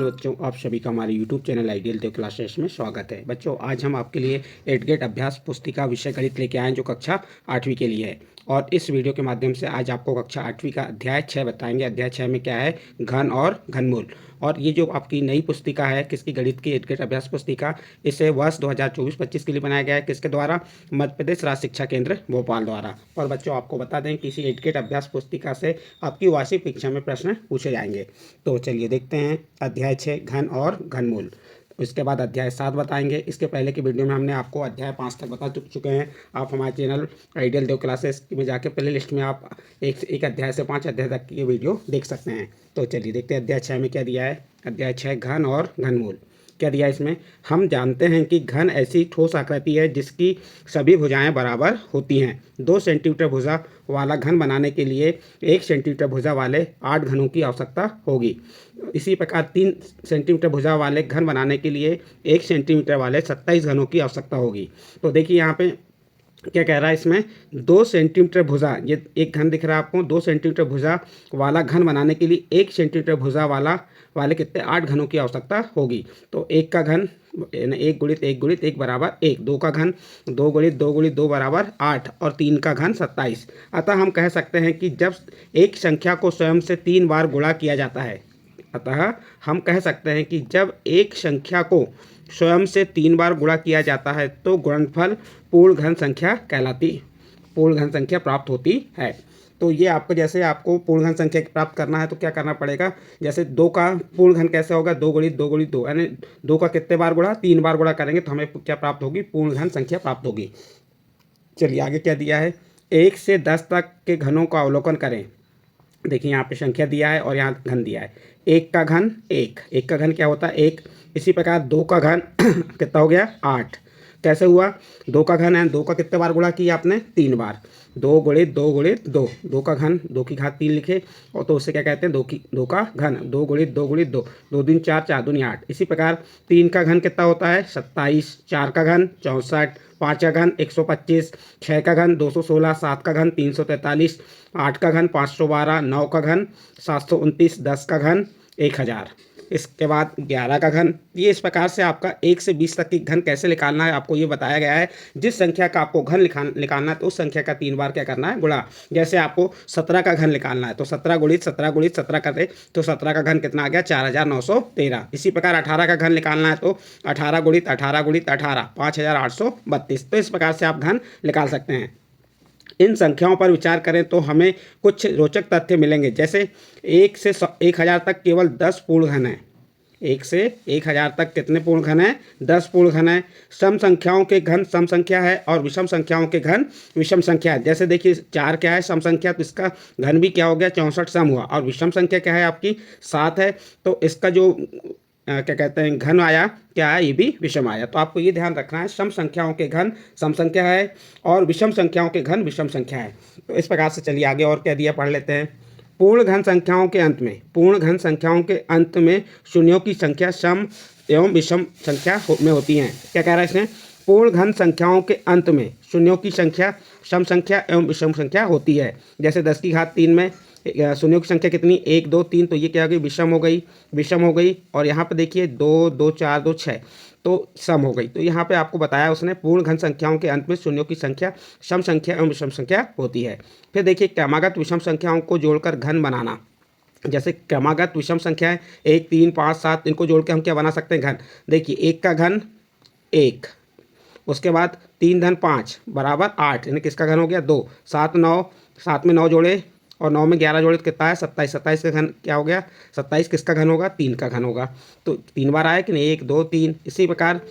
बच्चों, आप सभी का हमारे YouTube चैनल आइडियल देव क्लासेस में स्वागत है। बच्चों, आज हम आपके लिए 8 ग्रेड अभ्यास पुस्तिका विषय गणित लेके आए हैं जो कक्षा 8वीं के लिए है। और इस वीडियो के माध्यम से आज आपको कक्षा 8वीं का अध्याय 6 बताएंगे। अध्याय 6 में क्या है, घन और घनमूल। और ये जो आपकी नई पुस्तिका है, किसकी, गणित की 8 ग्रेड अभ्यास पुस्तिका, इसे वर्ष 2024-25 के लिए बनाया गया है। किसके द्वारा? मध्य प्रदेश राज्य शिक्षा केंद्र भोपाल द्वारा। और बच्चों, आपको बता दें कि इसी 8 ग्रेड अभ्यास पुस्तिका से आपकी वार्षिक परीक्षा में प्रश्न पूछे जाएंगे। तो चलिए देखते हैं अध्याय 6 घन और घनमूल। इसके बाद अध्याय 7 बताएंगे। इसके पहले की वीडियो में हमने आपको अध्याय 5 तक बता चुके हैं। आप हमारे चैनल आइडियल देव क्लासेस में जाके प्ले लिस्ट में आप एक अध्याय से 5 अध्याय तक की वीडियो देख सकते हैं। तो चलिए देखते हैं अध्याय 6 में क्या दिया है। अध्याय 6 घन और घनमूल। क्या दिया है इसमें? हम जानते हैं कि घन ऐसी ठोस आकृति है जिसकी सभी भुजाएं बराबर होती हैं। 2 सेंटीमीटर भुजा वाला घन बनाने के लिए 1 सेंटीमीटर भुजा वाले 8 घनों की आवश्यकता होगी। इसी प्रकार 3 सेंटीमीटर भुजा वाले घन बनाने के लिए 1 सेंटीमीटर वाले 27 घनों की आवश्यकता होगी। तो देखिए यहाँ पे क्या कह रहा है इसमें, 2 सेंटीमीटर भुजा, ये एक घन दिख रहा है आपको, 2 सेंटीमीटर भुजा वाला घन बनाने के लिए 1 सेंटीमीटर भुजा वाले कितने 8 घनों की आवश्यकता होगी। तो 1 का घन 1 गुणित 1 गुणित 1 बराबर 1, 2 का घन 2 गुणित 2 गुणित 2 बराबर 8 और 3 का घन 27। अतः हम कह सकते हैं कि जब एक संख्या को स्वयं से 3 बार गुणा किया जाता है, अतः हम कह सकते हैं कि जब एक संख्या को स्वयं से 3 बार गुणा किया जाता है तो गुणनफल पूर्ण घन संख्या पूर्ण घन संख्या प्राप्त होती है। तो ये आपको, जैसे आपको पूर्ण घन संख्या प्राप्त करना है तो क्या करना पड़ेगा, जैसे 2 का पूर्ण घन कैसे होगा, 2 गुणित 2 गुणित 2, यानी 2 का कितने बार गुणा, 3 बार गुणा करेंगे तो हमें क्या प्राप्त होगी, पूर्ण घन संख्या प्राप्त होगी। चलिए आगे क्या दिया है, 1 से 10 तक के घनों का अवलोकन करें। देखिए यहाँ पे संख्या दिया है और यहाँ घन दिया है। 1 का घन 1 का घन क्या होता है, 1। इसी प्रकार 2 का घन कितना हो गया, 8। कैसे हुआ, 2 का घन है, 2 का कितने बार गुणा किया आपने, 3 बार, 2 गुणित 2 गुणित 2, 2 का घन 2 की घात 3 लिखे, और तो उससे क्या कहते हैं, 2 का घन 2 गुणित 2 गुणित 2, 2 दूनी 4, 4 दूनी 8। इसी प्रकार 3 का घन कितना होता है, 27, 4 का घन 64, 5 का घन 125, 6 का घन 216, 7 का घन 343, 8 का घन 512, 9 का घन 729, 10 का घन 1000। इसके बाद 11 का घन। ये इस प्रकार से आपका 1 से 20 तक की घन कैसे निकालना है आपको ये बताया गया है। जिस संख्या का आपको घन निकालना है तो उस संख्या का 3 बार क्या करना है, गुणा। जैसे आपको 17 का घन निकालना है तो 17 गुणित 17 गुणित 17 कर दे तो 17 का घन कितना आ गया, 4913। इसी प्रकार 18 का घन निकालना है तो 18 गुणित 18 गुणित 18 5832। तो इस प्रकार से आप घन निकाल सकते हैं। इन संख्याओं पर विचार करें तो हमें कुछ रोचक तथ्य मिलेंगे। जैसे 1 से 1000 तक केवल 10 पूर्ण घन हैं। 1 से 1000 तक कितने पूर्ण घन हैं, 10 पूर्ण घन हैं। सम संख्याओं के घन सम संख्या है और विषम संख्याओं के घन विषम संख्या है। जैसे देखिए 4 क्या है, सम संख्या, तो इसका घन भी क्या हो गया, 64 सम हुआ। और विषम संख्या क्या है आपकी, 7 है, तो इसका जो क्या कहते हैं घन आया, क्या है, ये भी विषम आया। तो आपको ये ध्यान रखना है, सम संख्याओं के घन सम संख्या है और विषम संख्याओं के घन विषम संख्या है। तो इस प्रकार से चलिए आगे और क्या दिया पढ़ लेते हैं। पूर्ण घन संख्याओं के अंत में शून्यों की संख्या सम एवं विषम संख्या में होती हैं। क्या कह रहा है इसमें, पूर्ण घन संख्याओं के अंत में शून्यों की संख्या सम संख्या एवं विषम संख्या होती है। जैसे 10 की घात 3 में शून्यों की संख्या कितनी, 1 2 3, तो ये क्या हो गई, विषम हो गई। और यहाँ पे देखिए 2 2 4 2 6, तो सम हो गई। तो यहाँ पे आपको बताया उसने, पूर्ण घन संख्याओं के अंत में शून्यों की संख्या सम संख्या एवं विषम संख्या होती है। फिर देखिए क्रमागत विषम संख्याओं को जोड़कर घन बनाना। जैसे क्रमागत विषम संख्या है 1 3 5 7, इनको जोड़ के हम क्या बना सकते हैं, घन। देखिए 1 का घन 1, उसके बाद 3 धन 5 बराबर 8, यानी किसका घन हो गया, 2, 7 9, 7 में 9 जोड़े और 9 में 11 जोड़े तो कितना है, 27, 27 का घन क्या हो गया, 27 किसका घन होगा, 3 का घन होगा। तो 3 बार आया कि नहीं, 1 2 3। इसी प्रकार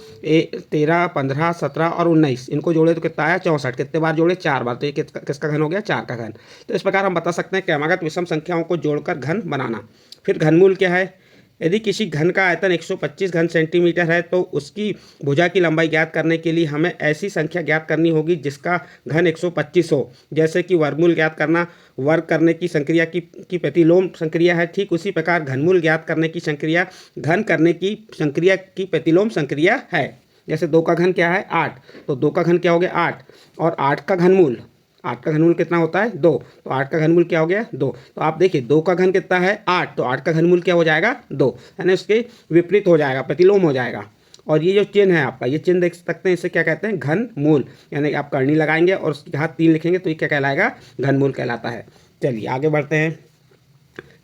13 15 17 और 19, इनको जोड़े तो कितना आया, 64। कितने बार जोड़े, 4 बार, तो ये किसका घन हो गया, 4 का घन। तो इस प्रकार हम बता सकते हैं क्रमागत विषम संख्याओं को जोड़कर घन बनाना। फिर घनमूल क्या है, यदि किसी घन का आयतन 125 घन सेंटीमीटर है तो उसकी भुजा की लंबाई ज्ञात करने के लिए हमें ऐसी संख्या ज्ञात करनी होगी जिसका घन 125 हो। जैसे कि वर्गमूल ज्ञात करना वर्ग करने की संक्रिया की प्रतिलोम संक्रिया है, ठीक उसी प्रकार घनमूल ज्ञात करने की संक्रिया घन करने की संक्रिया की प्रतिलोम संक्रिया है। जैसे 2 का घन क्या है, 8, तो 2 का घन क्या हो गया, 8, और 8 का घनमूल 8 का घनमूल कितना होता है 2, तो 8 का घनमूल क्या हो गया 2। तो आप देखिए 2 का घन कितना है 8, तो 8 का घनमूल क्या हो जाएगा 2, यानी उसके विपरीत हो जाएगा, प्रतिलोम हो जाएगा। और ये जो चिन्ह है आपका, ये चिन्ह देख सकते हैं, इसे क्या कहते हैं घनमूल, यानी आप करनी लगाएंगे और उसके हाथ 3 लिखेंगे तो ये क्या कहलाएगा घनमूल कहलाता है। चलिए आगे बढ़ते हैं।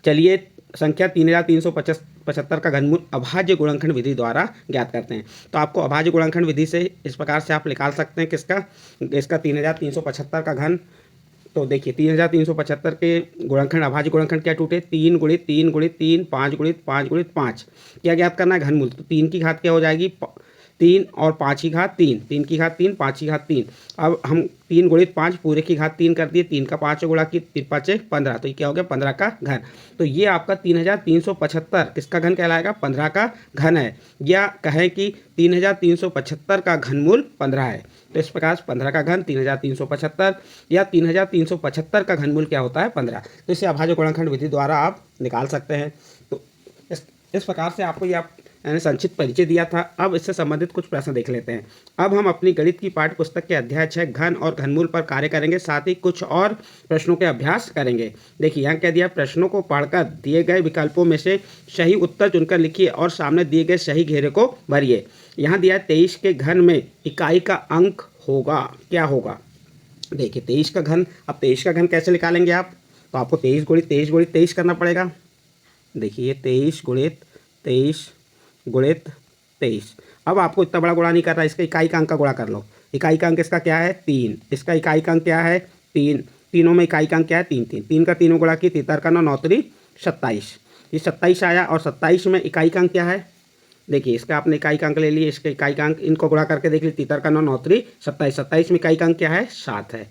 चलिए संख्या 3375 का घनमूल अभाज्य गुणनखंड विधि द्वारा ज्ञात करते हैं। तो आपको अभाज्य गुणनखंड विधि से इस प्रकार से आप निकाल सकते हैं किसका, इसका 3375 का घन। तो देखिए 3375 के गुणनखंड अभाज्य गुणनखंड क्या टूटे, 3 गुणित 3 गुणित 3 5 गुणित 5 गुणित 5। क्या ज्ञात करना है घनमूल, तो 3 की घात क्या हो जाएगी 3 और 5 की घात 3, 3 की घात 3 5 की घात 3। अब हम 3 गुणित 5 पूरे की घात 3 कर दिए, 3 का 5 गुणा की 3 5 15, तो ये क्या हो गया 15 का घन। तो ये आपका 3375 किसका घन कहलाएगा 15 का घन है, या कहें कि 3375 का घनमूल 15 है। तो इस प्रकार 15 का घन 3375 या 3375 का घनमूल क्या होता है 15। तो इसे अभाज्य गुणनखंड विधि द्वारा आप निकाल सकते हैं। तो इस प्रकार से आपको ये मैंने संक्षिप्त परिचय दिया था। अब इससे संबंधित कुछ प्रश्न देख लेते हैं। अब हम अपनी गणित की पाठ्य पुस्तक के अध्याय 6 घन और घनमूल पर कार्य करेंगे, साथ ही कुछ और प्रश्नों के अभ्यास करेंगे। देखिए यहाँ क्या दिया, प्रश्नों को पढ़कर दिए गए विकल्पों में से सही उत्तर चुनकर लिखिए और सामने दिए गए सही घेरे को भरिए। यहाँ दिया 23 के घन में इकाई का अंक होगा, क्या होगा। देखिए 23 का घन, अब 23 का घन कैसे निकालेंगे आप, तो आपको 23 गुणित 23 गुणित 23 करना पड़ेगा। देखिए 23 गुणित 23 गुणित 23। अब आपको इतना बड़ा गुणा नहीं कर रहा, इसका इकाई का अंक का गुणा कर लो। इकाई का अंक इसका क्या है 3, इसका इकाई का अंक क्या है 3, तीनों में इकाई का अंक क्या है 3 3, 3 का तीनों गुणा की 3 का 9 9 3 27, ये 27 आया। और 27 में इकाई का अंक क्या है, देखिए इसका आपने इकाई का अंक ले लिए, इसके इकाई का अंक इनको गुणा करके देख लीजिए, 3 का 9 9 3 27, 27 में इकाई का अंक क्या है 7 है।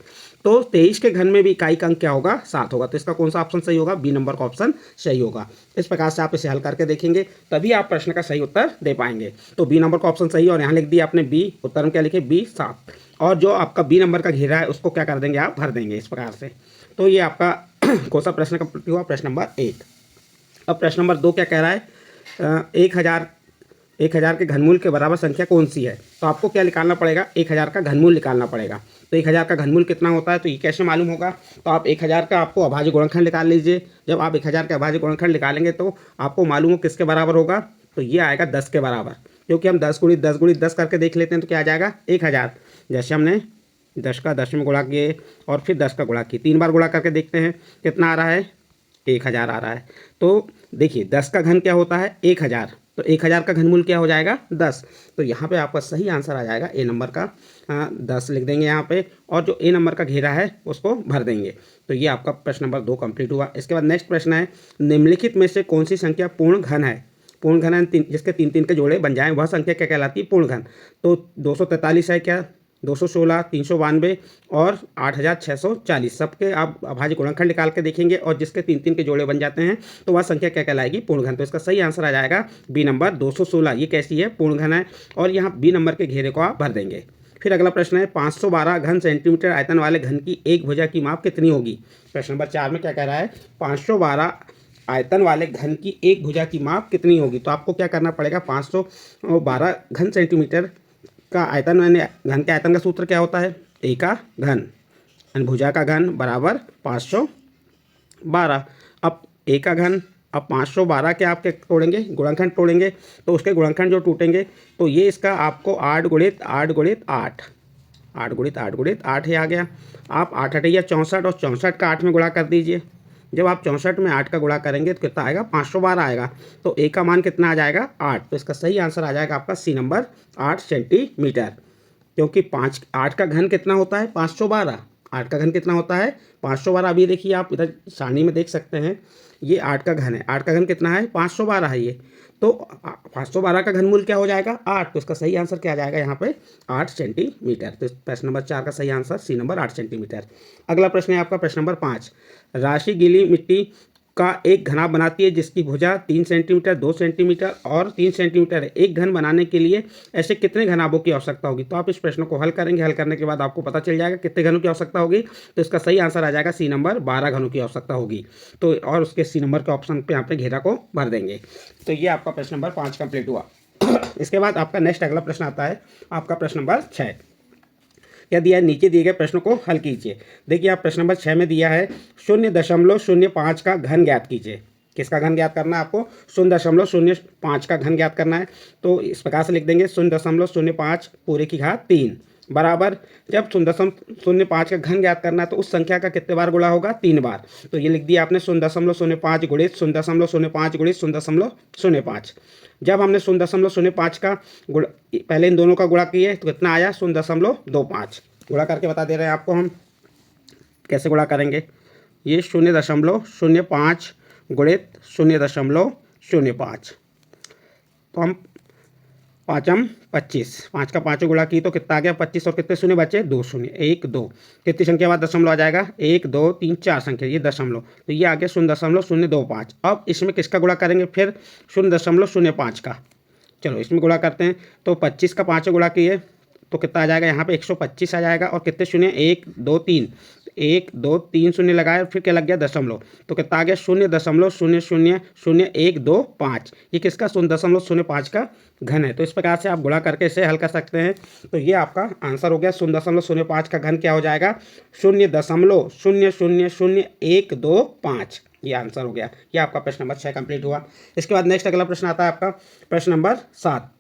तो 23 के घन में भी इकाई का अंक क्या होगा 7 होगा। तो इसका कौन सा ऑप्शन सही होगा, बी नंबर का ऑप्शन सही होगा। इस प्रकार से आप इसे हल करके देखेंगे तभी आप प्रश्न का सही उत्तर दे पाएंगे। तो बी नंबर का ऑप्शन सही है और यहाँ लिख दिया आपने बी, उत्तर में क्या लिखे बी 7। और जो आपका बी नंबर का घेरा है उसको क्या कर देंगे आप भर देंगे इस प्रकार से। तो ये आपका कौन सा प्रश्न कंप्लीट हुआ, प्रश्न नंबर 1। अब प्रश्न नंबर 2 क्या कह रहा है, 1000 के घनमूल के बराबर संख्या कौन सी है। तो आपको क्या निकालना पड़ेगा, 1000 का घनमूल निकालना पड़ेगा। तो 1000 का घनमूल कितना होता है, तो ये कैसे मालूम होगा, तो आप 1000 का आपको अभाज्य गुणनखंड निकाल लीजिए। जब आप 1000 का अभाज्य गुणनखंड निकालेंगे तो आपको मालूम हो किसके बराबर होगा, तो ये आएगा 10 के बराबर, क्योंकि हम 10 गुणित 10 गुणित 10 करके देख लेते हैं तो क्या आ जाएगा 1000। जैसे हमने 10 का 10 में गुणा किए और फिर 10 का गुणा किए, 3 बार गुणा करके देखते हैं कितना आ रहा है 1000 आ रहा है। तो देखिए 10 का घन क्या होता है 1000, तो 1000 का घनमूल क्या हो जाएगा 10। तो यहाँ पे आपका सही आंसर आ जाएगा ए नंबर का 10 लिख देंगे यहाँ पे, और जो ए नंबर का घेरा है उसको भर देंगे। तो ये आपका प्रश्न नंबर 2 कंप्लीट हुआ। इसके बाद नेक्स्ट प्रश्न है, निम्नलिखित में से कौन सी संख्या पूर्ण घन है। पूर्ण घन है जिसके 3 3 के जोड़े बन जाएं, वह संख्या क्या कहलाती है पूर्ण घन। तो 243 है क्या, 216, 392 और 8640, सबके आप अभाज्य गुणनखंड निकाल के देखेंगे और जिसके 3 3 के जोड़े बन जाते हैं तो वह संख्या क्या कहलाएगी पूर्ण घन। तो इसका सही आंसर आ जाएगा बी नंबर 216। ये कैसी है पूर्ण घन है, और यहाँ बी नंबर के घेरे को आप भर देंगे। फिर अगला प्रश्न है, 512 घन सेंटीमीटर आयतन वाले घन की एक भुजा की माप कितनी होगी। प्रश्न नंबर 4 में क्या कह रहा है, 512 आयतन वाले घन की एक भुजा की माप कितनी होगी। तो आपको क्या करना पड़ेगा, 512 घन सेंटीमीटर का आयतन, मैंने घन के आयतन का सूत्र क्या होता है ए का घन, भुजा का घन बराबर 512। अब ए का घन, अब 512 के आपके तोड़ेंगे गुणनखंड तोड़ेंगे, तो उसके गुणनखंड जो टूटेंगे तो ये इसका आपको 8 गुणित 8 गुणित 8, 8 गुणित 8 गुणित 8 ही आ गया। आप 8 8 या 64 और 64 का 8 में गुणा कर दीजिए। जब आप 64 में 8 का गुणा करेंगे तो कितना आएगा 512 आएगा। तो ए का मान कितना आ जाएगा 8। तो इसका सही आंसर आ जाएगा आपका सी नंबर 8 सेंटीमीटर, क्योंकि 8 का घन कितना होता है 512, 8 का घन कितना होता है 512। अभी देखिए आप इधर सारणी में देख सकते हैं, ये 8 का घन है, 8 का घन कितना है 512 है ये। तो 512 का घनमूल क्या हो जाएगा 8। तो इसका सही आंसर क्या आ जाएगा यहाँ पे 8 सेंटीमीटर। तो प्रश्न नंबर 4 का सही आंसर सी नंबर 8 सेंटीमीटर। अगला प्रश्न है आपका प्रश्न नंबर 5, राशि गीली मिट्टी का एक घना बनाती है जिसकी भुजा 3 सेंटीमीटर 2 सेंटीमीटर और 3 सेंटीमीटर है। एक घन बनाने के लिए ऐसे कितने घनाभों की आवश्यकता होगी। तो आप इस प्रश्न को हल करेंगे, हल करने के बाद आपको पता चल जाएगा कितने घनों की आवश्यकता होगी। तो इसका सही आंसर आ जाएगा सी नंबर 12 घनों की आवश्यकता होगी। तो और उसके सी नंबर के ऑप्शन पे यहाँ पे घेरा को भर देंगे। तो ये आपका प्रश्न नंबर 5 कंप्लीट हुआ। इसके बाद आपका नेक्स्ट अगला प्रश्न आता है आपका प्रश्न नंबर 6, क्या दिया है, नीचे दिए गए प्रश्न को हल कीजिए। देखिए आप प्रश्न नंबर 6 में दिया है 0.05 का घन ज्ञात कीजिए। किसका घन ज्ञात करना है आपको, 0.05 का घन ज्ञात करना है। तो इस प्रकार से लिख देंगे 0.05 पूरे की घात 3 बराबर, जब 0.05 का घन ज्ञात करना है तो उस संख्या का कितने बार गुणा होगा, 3 बार। तो ये लिख दिया आपने 0.05 गुणित 0.05 गुणित 0.05। जब हमने 0.05 का गुणा, पहले इन दोनों का गुणा किए तो कितना आया 0.25। गुणा करके बता दे रहे हैं आपको हम कैसे गुणा करेंगे। ये 0.05 गुणित 0.05, तो हम 5 25, 5 का 5 गुणा की तो कितना आ गया 25, और कितने शून्य बचे, 2 शून्य, 1 2, कितनी संख्या बाद दशमलव आ जाएगा, 1 2 3 4 संख्या, ये दशमलव, तो ये आ गया 0.025। अब इसमें किसका गुणा करेंगे फिर, 0.05 का। चलो इसमें गुणा करते हैं, तो 25 का 5 गुणा किए तो कितना आ जाएगा, यहाँ पे 125 आ जाएगा, और कितने शून्य, 1 2 3, 1 2 3 शून्य लगाए, फिर क्या लग गया दशमलव, तो कितना आ गया 0.0000125। ये किसका 0.05 का घन है। तो इस प्रकार से आप गुणा करके इसे हल कर सकते हैं। तो ये आपका आंसर हो गया, 0.05 का घन क्या हो जाएगा, 0.0000125। ये आंसर हो गया। ये आपका प्रश्न नंबर 6 कंप्लीट हुआ। इसके बाद नेक्स्ट अगला प्रश्न आता है आपका प्रश्न नंबर 7।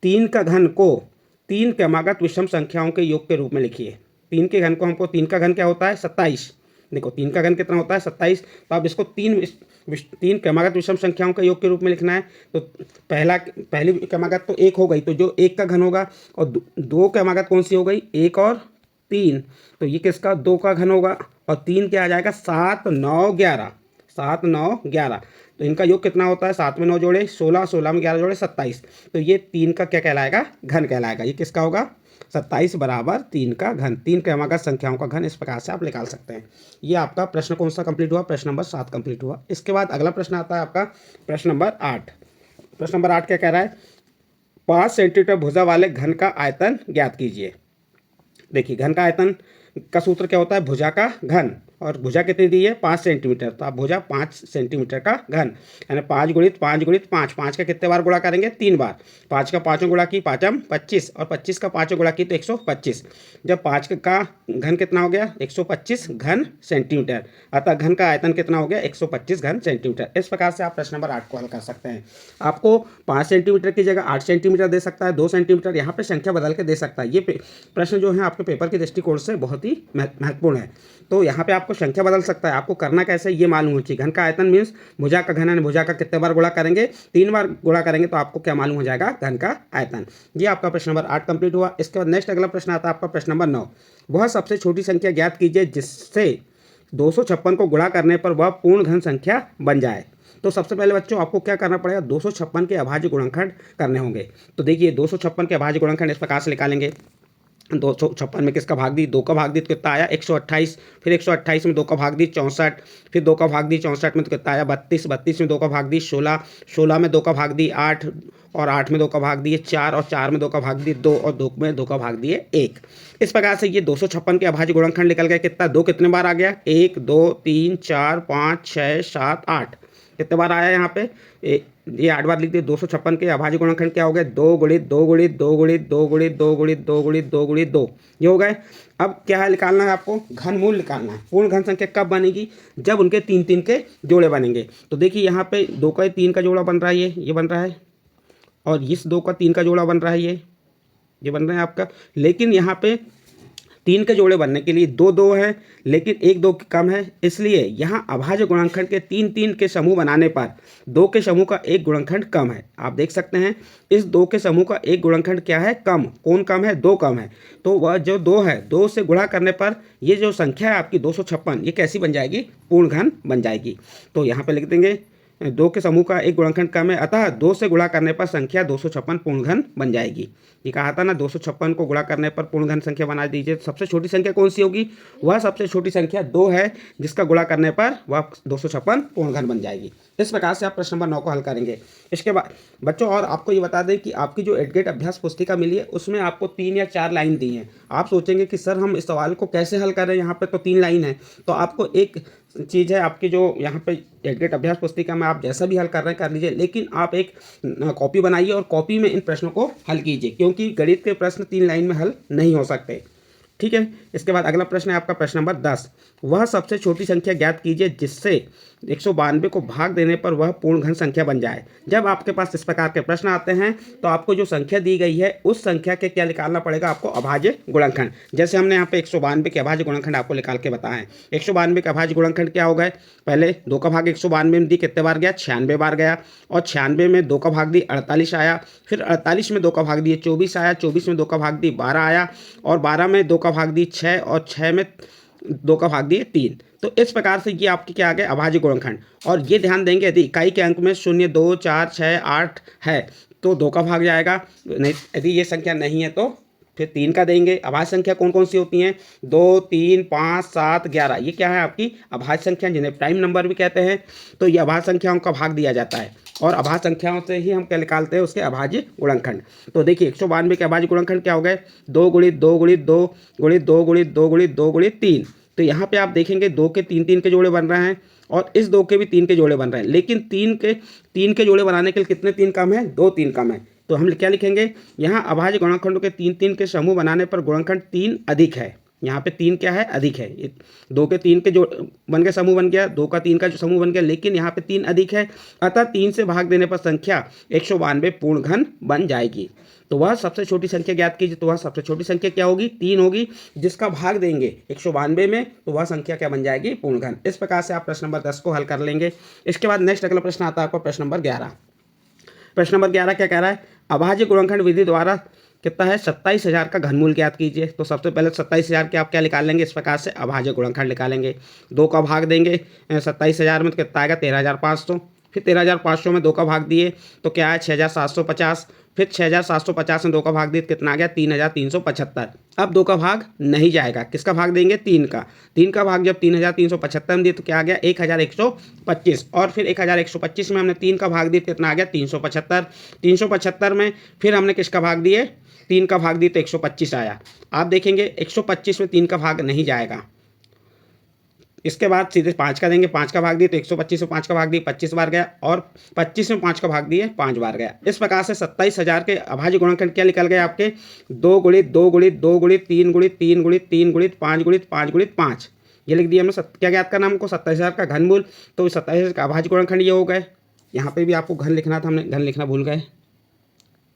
3 का घन को 3 क्रमागत विषम संख्याओं के योग के रूप में लिखिए। 3 के घन को हमको, 3 का घन क्या होता है 27। देखो 3 का घन कितना होता है 27। तो अब इसको तीन क्रमागत विषम संख्याओं के योग के रूप में लिखना है। तो पहली क्रमागत तो 1 हो गई, तो जो 1 का घन होगा, और 2 क्रमागत कौन सी हो गई, 1 और 3, तो ये किसका 2 का घन होगा, और 3 क्या आ जाएगा 7 9 11, 7 9 11। तो इनका योग कितना होता है, 7 में 9 जोड़े 16, 16 में 11 जोड़े 27। तो ये 3 का क्या कहलाएगा, घन कहलाएगा। ये किसका होगा, 27 बराबर 3 का घन। 3 क्रमागत संख्याओं का घन इस प्रकार से आप निकाल सकते हैं। ये आपका प्रश्न कौन सा कंप्लीट हुआ, प्रश्न नंबर 7 कंप्लीट हुआ। इसके बाद अगला प्रश्न आता है आपका प्रश्न नंबर 8। प्रश्न नंबर 8 क्या कह रहा है, 5 सेंटीमीटर भुजा वाले घन का आयतन ज्ञात कीजिए। देखिए घन का आयतन का सूत्र क्या होता है, भुजा का घन, और भुजा कितनी दी है 5 सेंटीमीटर। तो आप भुजा 5 सेंटीमीटर का घन, यानी 5 गुणित 5 गुणित 5, 5 का कितने बार गुणा करेंगे, 3 बार। 5 का 5 गुणा की 5 25, और 25 का 5 गुणा की तो 125। जब 5 का घन कितना हो गया 125 घन सेंटीमीटर, अतः घन का आयतन कितना हो गया 125 घन सेंटीमीटर। इस प्रकार से आप प्रश्न नंबर 8 को हल कर सकते हैं। आपको 5 सेंटीमीटर की जगह 8 सेंटीमीटर दे सकता है, 2 सेंटीमीटर, यहाँ पे संख्या बदल के दे सकता है। ये प्रश्न जो है आपके पेपर के दृष्टिकोण से बहुत ही महत्वपूर्ण है। तो यहाँ पे आपको संख्या बदल सकता है। आपको करना कैसे ये मालूम होना चाहिए। घन का आयतन मीन्स भुजा का घन है, भुजा का कितने बार गुणा करेंगे, 3 बार गुणा करेंगे, तो आपको क्या मालूम हो जाएगा, घन का आयतन। ये आपका प्रश्न नंबर 8 कंप्लीट हुआ। इसके बाद नेक्स्ट अगला प्रश्न आता है आपका प्रश्न नंबर 9। वह सबसे छोटी संख्या ज्ञात कीजिए जिससे 256 को गुणा करने पर वह पूर्ण घन संख्या बन जाए। तो सबसे पहले बच्चों आपको क्या करना पड़ेगा, 256 के अभाज्य गुणनखंड करने होंगे। तो देखिए 256 के अभाज्य गुणनखंड इस प्रकार से निकालेंगे। 256 में किसका भाग दी, 2 का भाग दी तो कितना आया 128, फिर 128 में 2 का भाग दी 64, फिर 2 का भाग दी 64 में तो कितना आया 32, 32 में 2 का भाग दी 16, 16 में 2 का भाग दी 8, और 8 में 2 का भाग दिए 4, और 4 में 2 का भाग दी 2, और 2 में 2 का भाग दिए 1। इस प्रकार से ये 256 के अभाज्य गुणनखंड निकल गया। कितना, 2 कितने बार आ गया, 1 2 3 4 5 6 7 8, कितने बार आया यहाँ पे, ये 8 बार लिख दिए। 256 के अभाज्य गुणनखंड क्या हो गए, 2 गुणित 2 गुणित 2 गुणित 2 गुणित 2 गुणित 2 गुणित 2 गुणित 2, ये हो गए। अब क्या है, निकालना है आपको घन मूल निकालना है। पूर्ण घन संख्या कब बनेगी, जब उनके 3 3 के जोड़े बनेंगे। तो देखिए यहाँ पे 2 का 3 का जोड़ा बन रहा है, ये बन रहा है, और इस 2 का 3 का जोड़ा बन रहा है, ये बन रहा है आपका। लेकिन यहाँ पे 3 के जोड़े बनने के लिए 2 2 है, लेकिन 1 2 कम है, इसलिए यहाँ अभाज्य गुणनखंड के 3 3 के समूह बनाने पर 2 के समूह का एक गुणनखंड कम है। आप देख सकते हैं इस 2 के समूह का एक गुणनखंड क्या है, कम। कौन कम है, 2 कम है। तो वह जो 2 है, 2 से गुणा करने पर ये जो संख्या है आपकी 256, ये कैसी बन जाएगी, पूर्ण घन बन जाएगी। तो यहाँ पर लिख देंगे 2 के समूह का एक गुणनखंड कम है, अतः 2 से गुणा करने पर संख्या 256 पूर्ण घन बन जाएगी। ये कहा था ना, 256 को गुणा करने पर पूर्ण घन संख्या बना दीजिए। सबसे छोटी संख्या कौन सी होगी, वह सबसे छोटी संख्या 2 है, जिसका गुणा करने पर वह 256 पूर्ण घन बन जाएगी। इस प्रकार से आप प्रश्न नंबर 9 को हल करेंगे। इसके बाद बच्चों और आपको ये बता दें कि आपकी जो एडगेट अभ्यास पुस्तिका मिली है उसमें आपको 3 या 4 लाइन दी हैं। आप सोचेंगे कि सर हम इस सवाल को कैसे हल करें, यहाँ पर तो 3 लाइन है। तो आपको एक चीज़ है, आपकी जो यहाँ पे एडगेट अभ्यास पुस्तिका में आप जैसा भी हल कर रहे हैं कर लीजिए, लेकिन आप एक कॉपी बनाइए और कॉपी में इन प्रश्नों को हल कीजिए, क्योंकि गणित के प्रश्न 3 लाइन में हल नहीं हो सकते। ठीक है। इसके बाद अगला प्रश्न है आपका प्रश्न नंबर 10। वह सबसे छोटी संख्या ज्ञात कीजिए जिससे 192 को भाग देने पर वह पूर्ण घन संख्या बन जाए। जब आपके पास इस प्रकार के प्रश्न आते हैं तो आपको जो संख्या दी गई है उस संख्या के क्या निकालना पड़ेगा, आपको अभाज्य गुणनखंड। जैसे हमने यहाँ पे 192 के अभाज्य गुणनखंड आपको निकाल के बताएं। 192 का अभाज्य गुणनखंड क्या होगा, पहले 2 का भाग 192 में दी कितने बार गया, 96 बार गया, और 96 में 2 का भाग दी 48 आया, फिर 48 में 2 का भाग दिए 24 आया, 24 में 2 का भाग दी 12 आया, और 12 में 2 का भाग दी 6, और 6 में 2 का भाग दिए 3। तो इस प्रकार से ये आपकी क्या आ गया, अभाज्य गुणनखंड। और ये ध्यान देंगे यदि इकाई के अंक में 0, 2, 4, 6, 8 है तो 2 का भाग जाएगा, नहीं यदि ये संख्या नहीं है तो फिर 3 का देंगे। अभाज्य संख्या कौन कौन सी होती हैं, 2, 3, 5, 7, 11, ये क्या है आपकी अभाज्य संख्या, जिन्हें प्राइम नंबर भी कहते हैं। तो ये अभाज्य संख्याओं का भाग दिया जाता है और अभाज्य संख्याओं से ही हम क्या निकालते हैं, उसके अभाज्य गुणनखंड। तो देखिए 192 के अभाज्य गुणनखंड क्या हो गए, 2 गुणित 2 गुणित 2 गुणित 2 गुणित 2 गुणित 2 गुणित 3। तो यहाँ पे आप देखेंगे 2 के 3 के जोड़े बन रहे हैं और इस 2 के भी 3 के जोड़े बन रहे हैं, लेकिन 3 के जोड़े बनाने के लिए कितने 3 कम है, 2 3 कम है। तो हम क्या लिखेंगे, यहाँ अभाज्य गुणनखंडों के 3 के समूह बनाने पर गुणनखंड 3 अधिक है। यहाँ पे 3 क्या है, अधिक है। 2 के 3 के जो बन गया समूह बन गया, 2 का 3 का जो समूह बन गया, लेकिन यहाँ पे 3 अधिक है, अतः 3 से भाग देने पर संख्या 192 पूर्ण घन बन जाएगी। तो वह सबसे छोटी संख्या ज्ञात कीजिए। तो वह सबसे छोटी संख्या क्या होगी, 3 होगी, जिसका भाग देंगे 192 में तो वह संख्या क्या बन जाएगी, पूर्ण घन। इस प्रकार से आप प्रश्न नंबर 10 को हल कर लेंगे। इसके बाद नेक्स्ट अगला प्रश्न आता है आपका प्रश्न नंबर 11। प्रश्न नंबर 11 क्या कह रहा है, अभाज्य गुणनखंड विधि द्वारा कितना है, 27,000 का घनमूल ज्ञात कीजिए। तो सबसे पहले 27,000 के आप क्या निकाल लेंगे, इस प्रकार से अभाज्य गुणनखंड निकालेंगे। 2 का भाग देंगे 27,000 में तो कितना आएगा, 13,500। फिर 13,500 में 2 का भाग दिए तो क्या है, 6,750। फिर 6,750 में 2 का भाग दिए तो कितना आ गया, 3,375। अब 2 का भाग नहीं जाएगा, किसका भाग देंगे, 3 का। 3 का भाग जब 3,375 में दिए तो क्या आ गया, 1,125। और फिर 1,125 में हमने 3 का भाग दिए कितना आ गया, 375। 375 में फिर हमने किसका भाग दिए, 3 का भाग दिए तो 125 आया। आप देखेंगे 125 में 3 का भाग नहीं जाएगा। इसके बाद सीधे 5 का देंगे, 5 का भाग दिए तो 125 में 5 का भाग दिए 25 बार गया, और 25 में 5 का भाग दिए 5 बार गया। इस प्रकार से 27,000 के अभाज्य गुणनखंड क्या निकल गए आपके, 2 गुणित 2 गुणित 2 गुणित 3 गुणित 3 गुणित 3 गुणित 5 गुणित 5 गुणित 5। ये लिख दिया हमने। क्या ज्ञात करना हमको, 27,000 का घनमूल। तो 27,000 का अभाज्य गुणनखंड ये हो गए। यहाँ पे भी आपको घन लिखना था, हमने घन लिखना भूल गए,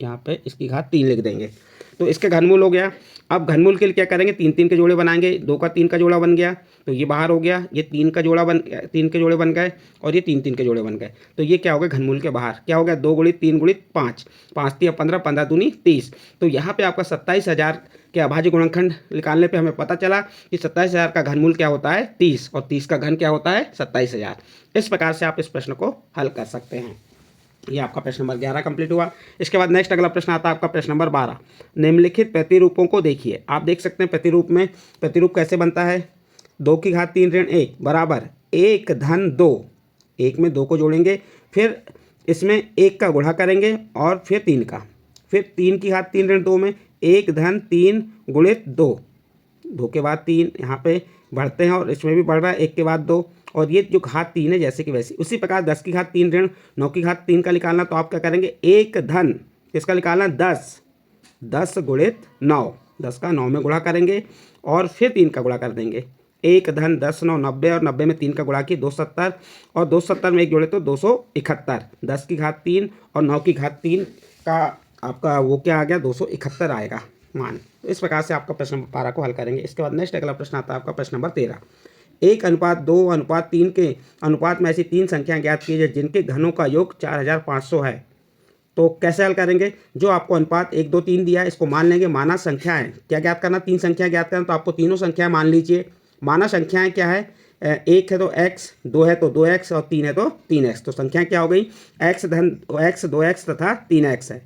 यहाँ पे इसकी घात 3 लिख देंगे। तो इसके घनमूल हो गया। अब घनमूल के लिए क्या करेंगे, 3 के जोड़े बनाएंगे। 2 का 3 का जोड़ा बन गया तो ये बाहर हो गया, ये 3 का जोड़ा 3 के जोड़े बन गए, और ये 3 के जोड़े बन गए। तो ये क्या हो गया, घनमूल के बाहर क्या हो गया, 2 गुणित 3 गुणित 5, 5 3 15, 15 दूनी 30। तो यहाँ पे आपका 27,000 के अभाज्य गुणनखंड निकालने पे हमें पता चला कि 27,000 का घनमूल क्या होता है, 30, और 30 का घन क्या होता है, 27,000। इस प्रकार से आप इस प्रश्न को हल कर सकते हैं। ये आपका प्रश्न नंबर 11 कंप्लीट हुआ। इसके बाद नेक्स्ट अगला प्रश्न आता है आपका प्रश्न नंबर 12। निम्नलिखित प्रतिरूपों को देखिए। आप देख सकते हैं प्रतिरूप में, प्रतिरूप कैसे बनता है, 2 की घात 3 ऋण 1 बराबर 1 धन 2। 1 में 2 को जोड़ेंगे, फिर इसमें 1 का गुणा करेंगे और फिर 3 का, फिर 3 की घात 3 ऋण 2 में 1 धन 3 गुणित 2। 2 के बाद 3 यहाँ पे बढ़ते हैं और इसमें भी बढ़ रहा है, 1 के बाद 2, और ये जो घात 3 है जैसे कि वैसे। उसी प्रकार 10 की घात 3 ऋण 9 की घात 3 का निकालना, तो आप क्या करेंगे, 1 धन इसका निकालना 10, 10 गुणित 9, 10 का 9 में गुणा करेंगे और फिर 3 का गुणा कर देंगे। 1 धन 10 9 90, और 90 में 3 का गुणा किया 270, और 270 में 1 जोड़े तो 271। 10 की घात 3 और 9 की घात 3 का आपका वो क्या आ गया, 271 आएगा मान। तो इस प्रकार से आपका प्रश्न नंबर 12 को हल करेंगे। इसके बाद नेक्स्ट अगला प्रश्न आता है आपका प्रश्न नंबर 13। 1:2:3 के अनुपात में ऐसी 3 संख्याएं ज्ञात कीजिए जिनके घनों का योग 4500 है। तो कैसे हल करेंगे, जो आपको अनुपात 1 2 3 दिया है इसको मान लेंगे। माना संख्याएं क्या ज्ञात करना, 3 संख्या ज्ञात करना, तो आपको तीनों संख्याएं मान लीजिए। माना संख्याएं क्या है, 1 है तो x, 2 है तो 2x, और 3 है तो 3x। तो संख्या क्या हो गई, x धन x 2x तथा 3x है।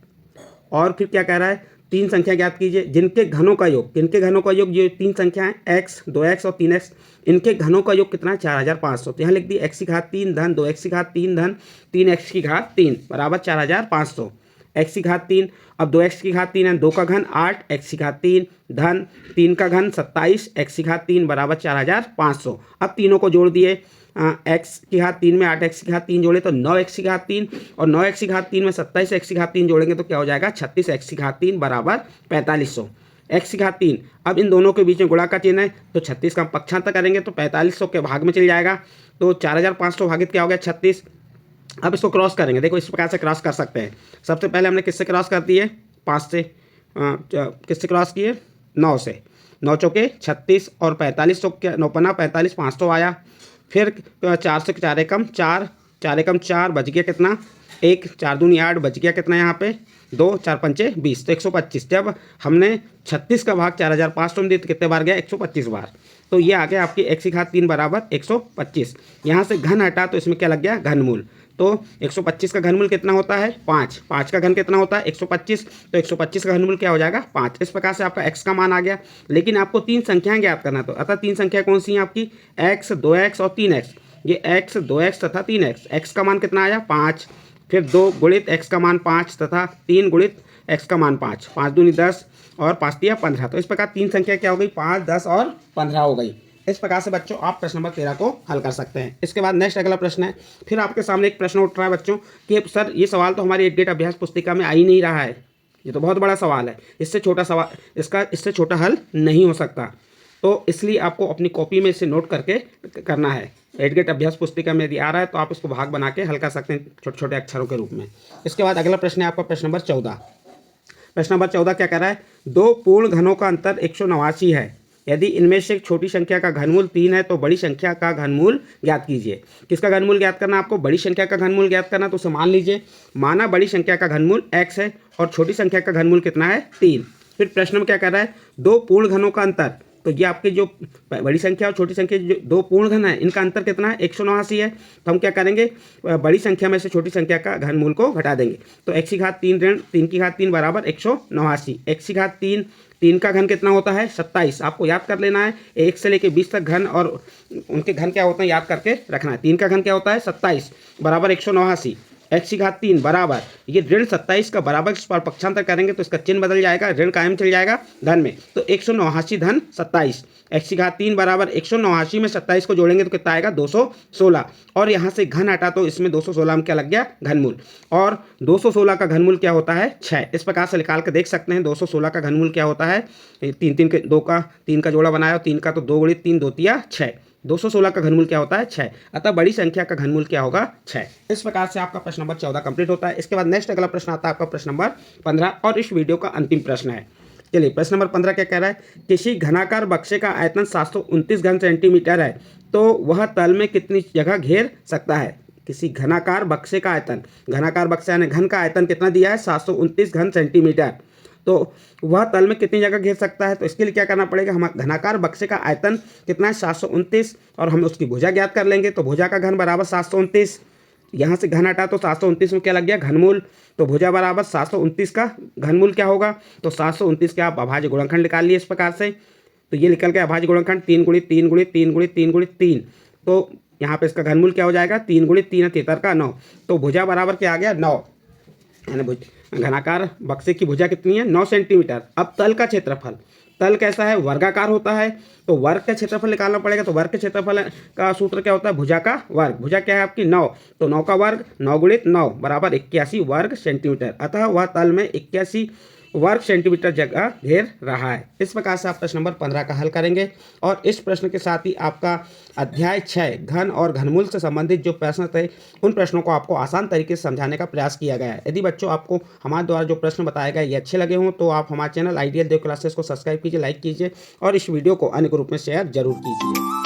और फिर क्या कह रहा है, 3 संख्या ज्ञात कीजिए जिनके घनों का योग, किनके घनों का योग, ये 3 संख्या है x 2x और 3x, इनके घनों का योग कितना है, 4500। तो यहाँ लिख दी x की घात 3 धन 2x की घात 3 धन 3x की घात 3 बराबर 4500। x की घात 3, अब 2x की घात 3 है, 2 का घन 8, x की घात 3 धन 3 का घन 27, x की घात 3 बराबर 4500। अब तीनों को जोड़ दिए, x की घात 3 में 8x की घात 3 जोड़े तो 9x की घात 3, और 9x की घात 3 में 27x की घात 3 जोड़ेंगे तो क्या हो जाएगा, 36x की घात 3 बराबर 4500। x की घात 3। अब इन दोनों के बीच में गुणा का चिन्ह है तो 36 का हम पक्षांतर करेंगे तो 4500 के भाग में चल जाएगा, तो 4500 भागित क्या हो गया 36। अब इसको क्रॉस करेंगे, देखो इस प्रकार से क्रॉस कर सकते हैं। सबसे पहले हमने किससे क्रॉस कर दिए 5 से, किससे क्रॉस किए 9 से, 9 चौके 36 और 45 तो क्या 9 पन्ना 45 500 आया। फिर 4 से 4 एकम 4, 4 एकम 4 बच गया कितना 1, 4 दूनी 8 बच गया कितना यहाँ पे 2, 4 पंचे 20 तो 125। जब हमने 36 का भाग 4500 में दिया तो कितने बार गया 125 बार। तो ये आ गया आपकी x की घात 3 बराबर 125। यहाँ से घन हटा तो इसमें क्या लग गया घनमूल। तो 125 का घनमूल कितना होता है 5, 5 का घन कितना होता है 125, तो 125 का घनमूल क्या हो जाएगा 5। इस प्रकार से आपका x का मान आ गया। लेकिन आपको 3 संख्याएं ज्ञात करना, तो अतः 3 संख्या कौन सी हैं आपकी x, 2x और 3x। ये x, 2x तथा 3x। x का मान कितना आया 5, फिर 2 गुणित x का मान 5 तथा 3 गुणित x का मान 5, 5 दूनी 10 और 5 तिया 15। तो इस प्रकार 3 संख्या क्या हो गई 5, 10 और 15 हो गई। इस प्रकार से बच्चों आप प्रश्न नंबर 13 को हल कर सकते हैं। इसके बाद नेक्स्ट अगला प्रश्न है, फिर आपके सामने एक प्रश्न उठ रहा है बच्चों कि सर ये सवाल तो हमारी एडगेट अभ्यास पुस्तिका में आ ही नहीं रहा है, ये तो बहुत बड़ा सवाल है, इससे छोटा सवाल इससे छोटा हल नहीं हो सकता। तो इसलिए आपको अपनी कॉपी में इसे नोट करके करना है। एडगेट अभ्यास पुस्तिका में यदि आ रहा है तो आप इसको भाग बना के हल कर सकते हैं छोटे छोटे अक्षरों के रूप में। इसके बाद अगला प्रश्न है आपका प्रश्न नंबर 14। प्रश्न नंबर 14 क्या कह रहा है, 2 पूर्ण घनों का अंतर 189 है। यदि इनमें से एक छोटी संख्या का घनमूल 3 है तो बड़ी संख्या का घनमूल ज्ञात कीजिए। किसका घनमूल ज्ञात करना आपको, बड़ी संख्या का घनमूल ज्ञात करना। तो उसे मान लीजिए, माना बड़ी संख्या का घनमूल x है और छोटी संख्या का घनमूल कितना है 3। फिर प्रश्न में क्या कर रहा है, 2 पूर्ण घनों का अंतर, तो ये आपकी जो बड़ी संख्या और छोटी संख्या जो 2 पूर्ण घन है इनका अंतर कितना है 189 है। तो हम क्या करेंगे, बड़ी संख्या में से छोटी संख्या का घनमूल को घटा देंगे। तो x की घात 3 ऋण 3 की घात 3 बराबर 189। x की घात 3, 3 का घन कितना होता है 27। आपको याद कर लेना है 1 से लेकर 20 तक घन और उनके घन क्या होते हैं याद करके रखना है। 3 का घन क्या होता है 27 बराबर 189। x की घात 3 बराबर ये ऋण 27 का बराबर इस पर पक्षांतर करेंगे तो इसका चिन्ह बदल जाएगा, ऋण कायम चल जाएगा धन में, तो 189 धन 27। x की घात 3 बराबर 189 में 27 को जोड़ेंगे तो कितना आएगा 216। और यहाँ से घन हटा तो इसमें 216 में क्या लग गया घनमूल, और 216 का घनमूल क्या होता है 6। इस प्रकार से निकाल के देख सकते हैं 216 का घनमूल क्या होता है, 3 के 2 का 3 का जोड़ा बनाया, 3 का तो 2 गुणित 3 2 तिया 6। 216 का घनमूल क्या होता है 6, अतः बड़ी संख्या का घनमूल क्या होगा 6। इस प्रकार से आपका प्रश्न नंबर 14 कंप्लीट होता है। इसके बाद नेक्स्ट अगला प्रश्न आता है आपका प्रश्न नंबर 15 और इस वीडियो का अंतिम प्रश्न है। चलिए प्रश्न नंबर 15 क्या कह रहा है, किसी घनाकार बक्से का आयतन 729 घन सेंटीमीटर है तो वह तल में कितनी जगह घेर सकता है। किसी घनाकार बक्से का आयतन, घनाकार बक्सा यानी घन का आयतन कितना दिया है 729 घन सेंटीमीटर, तो वह तल में कितनी जगह घेर सकता है। तो इसके लिए क्या करना पड़ेगा, हम घनाकार बक्से का आयतन कितना है 729 और हम उसकी भुजा ज्ञात कर लेंगे। तो भुजा का घन बराबर 729, यहाँ से घन हटा तो 729 में क्या लग गया घनमूल, तो भुजा बराबर 729 का घनमूल क्या होगा, तो 729 के आप अभाज्य गुणनखंड निकाल लिए इस प्रकार से। तो ये निकल गया अभाज्य गुणनखंड 3 गुणित 3 गुणित 3 गुणित 3 गुणित 3, तो यहाँ पे इसका घनमूल क्या हो जाएगा 3 गुणित 3 73 का 9, तो भुजा बराबर क्या आ गया 9, यानी घनाकार बक्से की भुजा कितनी है 9 सेंटीमीटर। अब तल का क्षेत्रफल, तल कैसा है वर्गाकार होता है, तो वर्ग का क्षेत्रफल निकालना पड़ेगा। तो वर्ग के क्षेत्रफल का सूत्र क्या होता है भुजा का वर्ग, भुजा क्या है आपकी 9, तो 9 का वर्ग 9 गुणित 9 बराबर 81 वर्ग सेंटीमीटर, अतः वह तल में 81 वर्ग सेंटीमीटर जगह घेर रहा है। इस प्रकार से आप प्रश्न नंबर 15 का हल करेंगे और इस प्रश्न के साथ ही आपका अध्याय 6 घन और घनमूल से संबंधित जो प्रश्न थे उन प्रश्नों को आपको आसान तरीके से समझाने का प्रयास किया गया है। यदि बच्चों आपको हमारे द्वारा जो प्रश्न बताए गए ये अच्छे लगे हों तो आप हमारे चैनल आइडियल देव क्लासेस को सब्सक्राइब कीजिए, लाइक कीजिए और इस वीडियो को अन्य ग्रुप में शेयर जरूर कीजिए।